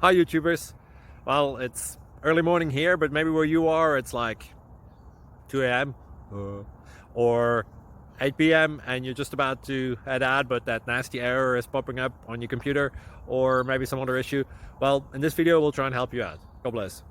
Hi YouTubers. Well, it's early morning here, but maybe where you are it's like 2 a.m. or 8 p.m. and you're just about to head out, but that nasty error is popping up on your computer, or maybe some other issue. Well, in this video we'll try and help you out. God bless.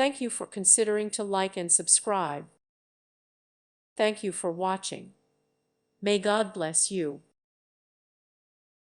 Thank you for considering to like and subscribe. Thank you for watching. May God bless you.